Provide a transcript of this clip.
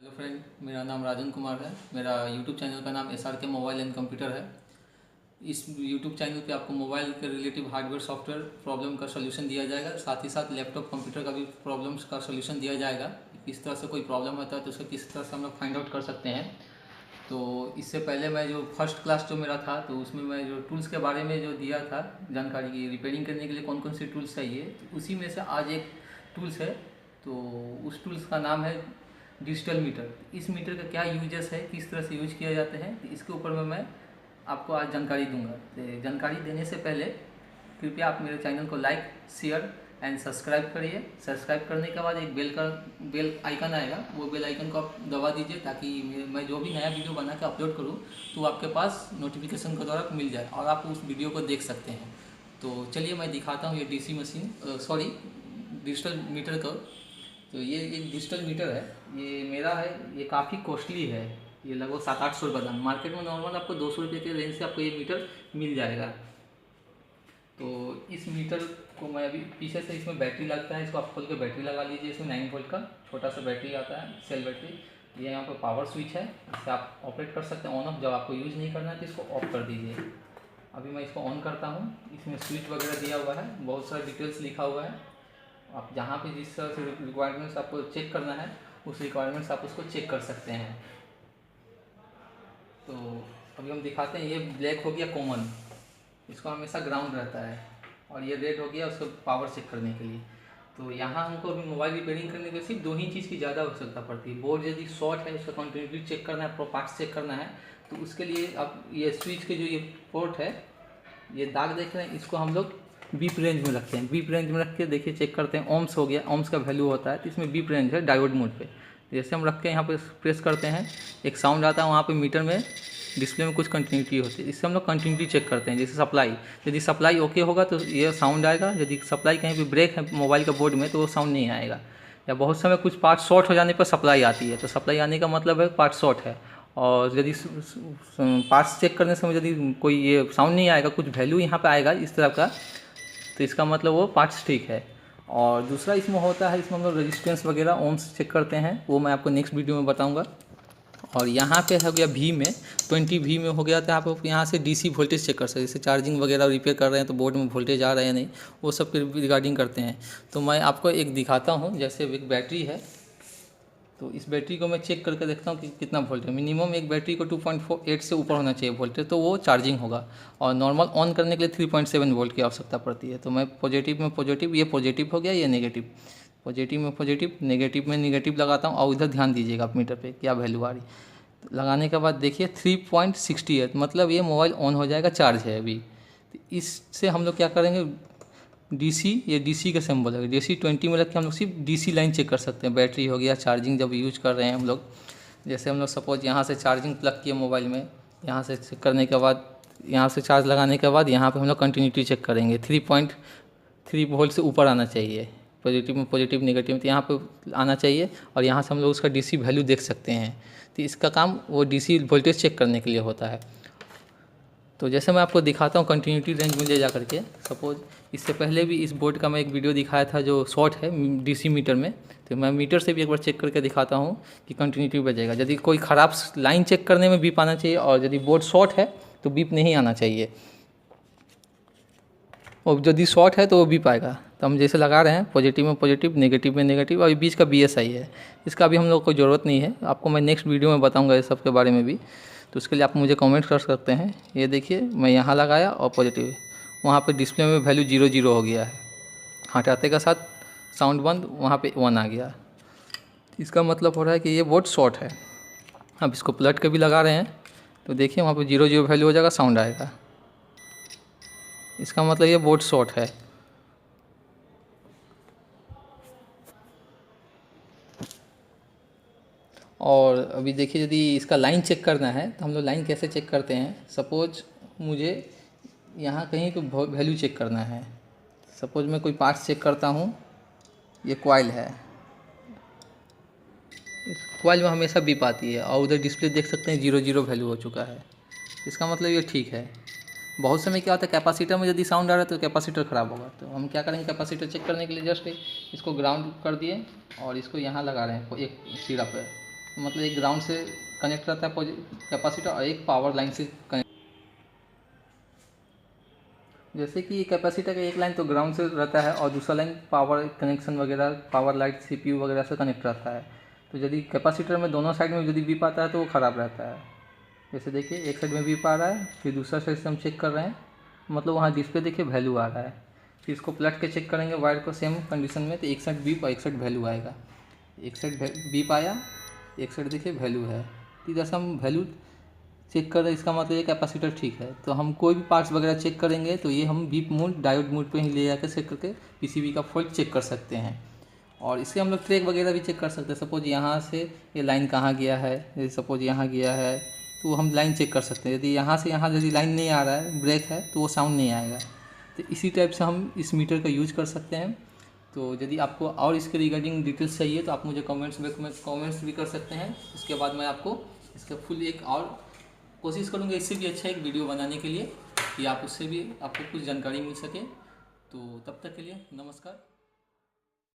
Hello friend, मेरा नाम राजन कुमार है। मेरा यूट्यूब चैनल का नाम SRK मोबाइल एंड कंप्यूटर है। इस यूट्यूब चैनल पे आपको मोबाइल के रिलेटिव हार्डवेयर सॉफ्टवेयर प्रॉब्लम का सॉल्यूशन दिया जाएगा, साथ ही साथ लैपटॉप कंप्यूटर का भी प्रॉब्लम्स का सॉल्यूशन दिया जाएगा। किस तरह से कोई प्रॉब्लम होता है तो उसको किस तरह से हम लोग फाइंड आउट कर सकते हैं। तो इससे पहले मैं जो फर्स्ट क्लास जो मेरा था तो उसमें मैं जो टूल्स के बारे में जो दिया था जानकारी की, रिपेयरिंग करने के लिए कौन कौन से टूल्स चाहिए, तो उसी में से आज एक टूल्स है। तो उस टूल्स का नाम है डिजिटल मीटर। इस मीटर का क्या यूजेस है, किस तरह से यूज किया जाता है, तो इसके ऊपर में मैं आपको आज जानकारी दूंगा। तो जानकारी देने से पहले कृपया आप मेरे चैनल को लाइक, शेयर एंड सब्सक्राइब करिए। सब्सक्राइब करने के बाद एक बेल आइकन आएगा, वो बेल आइकन को आप दबा दीजिए ताकि मैं जो भी नया वीडियो बना के अपलोड करूँ तो आपके पास नोटिफिकेशन के द्वारा मिल जाए और आप उस वीडियो को देख सकते हैं। तो चलिए मैं दिखाता हूँ ये डिजिटल मीटर को। तो ये एक डिजिटल मीटर है, ये मेरा है। ये काफ़ी कॉस्टली है, ये लगभग 700-800 रुपये दाम। मार्केट में नॉर्मल आपको 200 रुपये के रेंज से आपको ये मीटर मिल जाएगा। तो इस मीटर को मैं अभी पीछे से, इसमें बैटरी लगता है, इसको आप खोल के बैटरी लगा लीजिए। इसमें 9 वोल्ट का छोटा सा बैटरी आता है, सेल बैटरी। ये यहाँ पर पावर स्विच है, इससे आप ऑपरेट कर सकते हैं ऑन ऑफ। जब आपको यूज़ नहीं करना है तो इसको ऑफ कर दीजिए। अभी मैं इसको ऑन करता हूँ। इसमें स्विच वगैरह दिया हुआ है, बहुत सारा डिटेल्स लिखा हुआ है। आप जहाँ पे जिस तरह से रिक्वायरमेंट्स आपको चेक करना है उस रिक्वायरमेंट्स आप उसको चेक कर सकते हैं। तो अभी हम दिखाते हैं। ये ब्लैक हो गया कॉमन, इसको हमेशा ग्राउंड रहता है, और ये रेड हो गया उसको पावर चेक करने के लिए। तो यहाँ हमको अभी मोबाइल रिपेयरिंग करने के लिए सिर्फ 2 ही चीज़ की ज़्यादा आवश्यकता पड़ती है। बोर्ड यदि शॉर्ट है, उसका कंटिन्यूटी चेक करना है, पार्ट्स चेक करना है, तो उसके लिए अब ये स्विच के जो ये पोर्ट है, ये दाग देख रहे हैं, इसको हम लोग बीप रेंज में रखते हैं। बीप रेंज में रख के देखिए चेक करते हैं। ओम्स हो गया, ओम्स का वैल्यू होता है, तो इसमें बीप रेंज है डायोड मोड पे। जैसे हम रख के यहाँ पे प्रेस करते हैं, एक साउंड आता है, वहाँ पे मीटर में डिस्प्ले में कुछ कंटिन्यूटी होती है। इससे हम लोग कंटिन्यूटी चेक करते हैं। जैसे सप्लाई, यदि सप्लाई ओके होगा तो ये साउंड आएगा। यदि सप्लाई कहीं भी ब्रेक है मोबाइल का बोर्ड में तो वो साउंड नहीं आएगा। या बहुत समय कुछ पार्ट शॉर्ट हो जाने पर सप्लाई आती है, तो सप्लाई आने का मतलब है पार्ट शॉर्ट है। और यदि पार्ट्स चेक करने समय यदि कोई ये साउंड नहीं आएगा, कुछ वैल्यू यहाँ पे आएगा इस तरह का, तो इसका मतलब वो पार्ट्स ठीक है। और दूसरा इसमें होता है, इसमें हम लोग रेजिस्टेंस वगैरह ओम्स चेक करते हैं, वो मैं आपको नेक्स्ट वीडियो में बताऊंगा। और यहाँ पे हो गया V में 20V में हो गया, तो आप यहाँ से DC वोल्टेज चेक कर सकते हैं। जैसे चार्जिंग वगैरह रिपेयर कर रहे हैं तो बोर्ड में वोल्टेज आ रहा है या नहीं, वो सब के रिगार्डिंग करते हैं। तो मैं आपको एक दिखाता हूँ। जैसे एक बैटरी है, तो इस बैटरी को मैं चेक करके देखता हूँ कि कितना वोल्ट है। मिनिमम एक बैटरी को 2.48 से ऊपर होना चाहिए वोल्टेज, तो वो चार्जिंग होगा। और नॉर्मल ऑन करने के लिए 3.7 वोल्ट की आवश्यकता पड़ती है। तो मैं पॉजिटिव में पॉजिटिव, ये पॉजिटिव हो गया, ये नेगेटिव, पॉजिटिव में पॉजिटिव, नेगेटिव में नेगेटिव लगाता हूँ। और इधर ध्यान दीजिएगा आप मीटर पे क्या वैल्यू आ रही। तो लगाने के बाद देखिए 3.68, मतलब ये मोबाइल ऑन हो जाएगा, चार्ज है अभी। तो इससे हम लोग क्या करेंगे, DC, ये DC का सिंबल है, DC 20 में रख के हम लोग सिर्फ DC लाइन चेक कर सकते हैं। बैटरी हो गया, चार्जिंग जब यूज कर रहे हैं हम लोग, जैसे हम लोग सपोज यहाँ से चार्जिंग प्लग किए मोबाइल में, यहाँ से चेक करने के बाद, यहाँ से चार्ज लगाने के बाद यहाँ पे हम लोग कंटिन्यूटी चेक करेंगे। 3.3 वोल्ट से ऊपर आना चाहिए, पॉजिटिव में पॉजिटिव, नेगेटिव में तो यहाँ पे आना चाहिए। और यहाँ से हम लोग उसका DC वैल्यू देख सकते हैं। तो इसका काम वो DC वोल्टेज चेक करने के लिए होता है। तो जैसे मैं आपको दिखाता हूँ कंटिन्यूटी रेंज में ले जा करके, सपोज इससे पहले भी इस बोर्ड का मैं एक वीडियो दिखाया था जो शॉर्ट है DC मीटर में। तो मैं मीटर से भी एक बार चेक करके दिखाता हूँ कि कंटिन्यूटी बजेगा। यदि कोई ख़राब लाइन चेक करने में बीप आना चाहिए, और यदि बोर्ड शॉर्ट है तो बीप नहीं आना चाहिए। और यदि शॉर्ट है तो वो बीप आएगा। तो हम जैसे लगा रहे हैं, पॉजिटिव में पॉजिटिव, नेगेटिव में नेगेटिव, और बीच का BSI है। इसका भी हम लोग को ज़रूरत नहीं है, आपको मैं नेक्स्ट वीडियो में बताऊँगा इस सब के बारे में भी। तो उसके लिए आप मुझे कमेंट कर सकते हैं। ये देखिए मैं यहाँ लगाया और पॉजिटिव, वहाँ पे डिस्प्ले में वैल्यू 0 हो गया है। हटाते का साथ साउंड बंद, वहाँ पे 1 आ गया। इसका मतलब हो रहा है कि ये बोर्ड शॉर्ट है। अब इसको पलट के भी लगा रहे हैं तो देखिए वहाँ पे 0 वैल्यू हो जाएगा, साउंड आएगा। इसका मतलब ये बोर्ड शॉर्ट है। और अभी देखिए यदि इसका लाइन चेक करना है तो हम लोग लाइन कैसे चेक करते हैं। सपोज मुझे यहाँ कहीं तो वैल्यू चेक करना है। सपोज मैं कोई पार्ट्स चेक करता हूँ, ये कॉइल है, इस कॉइल में हमेशा बीप आती है, और उधर डिस्प्ले देख सकते हैं 0 वैल्यू हो चुका है। इसका मतलब ये ठीक है। बहुत समय क्या होता है, कैपेसिटर में यदि साउंड आ रहा है तो कैपेसिटर ख़राब होगा। तो हम क्या करेंगे, कैपेसिटर चेक करने के लिए जस्ट इसको ग्राउंड कर दिए और इसको यहाँ लगा रहे हैं एक सिरा पे। मतलब एक ग्राउंड से कनेक्ट रहता है कैपेसिटर और एक पावर लाइन से कनेक्ट। जैसे कि कैपेसिटर का एक लाइन तो ग्राउंड से रहता है और दूसरा लाइन पावर कनेक्शन वगैरह, पावर लाइट, सीपीयू वगैरह से कनेक्ट रहता है। तो यदि कैपेसिटर में दोनों साइड में यदि बीप आता है तो वो ख़राब रहता है। जैसे देखिए एक साइड में बीप आ रहा है, फिर दूसरा साइड से हम चेक कर रहे हैं, मतलब वहाँ डिस्प्ले देखिए वैल्यू आ रहा है। फिर इसको पलट के चेक करेंगे वायर को सेम कंडीशन में, तो एक साइड बीप और एक साइड वैल्यू आएगा। एक साइड बीप आया, एक साइड देखिए वैल्यू है। तो इधर से हम वैल्यू चेक कर रहे हैं, इसका मतलब ये कैपेसिटर ठीक है। तो हम कोई भी पार्ट्स वगैरह चेक करेंगे तो ये हम बीप मोड, डायोड मोड पे ही ले जाकर चेक करके पीसीबी का फॉल्ट चेक कर सकते हैं। और इससे हम लोग ट्रैक वगैरह भी चेक कर सकते हैं। सपोज यहाँ से ये लाइन कहाँ गया है, यदि सपोज यहाँ गया है तो हम लाइन चेक कर सकते हैं। यदि यहाँ से यहाँ यदि लाइन नहीं आ रहा है, ब्रेक है, तो वो साउंड नहीं आएगा। तो इसी टाइप से हम इस मीटर का यूज कर सकते हैं। तो यदि आपको और इसके रिगार्डिंग डिटेल्स चाहिए तो आप मुझे कमेंट्स में कमेंट्स भी कर सकते हैं। उसके बाद मैं आपको इसका फुल एक और कोशिश करूँगा इससे भी अच्छा एक वीडियो बनाने के लिए, कि आप उससे भी आपको कुछ जानकारी मिल सके। तो तब तक के लिए नमस्कार।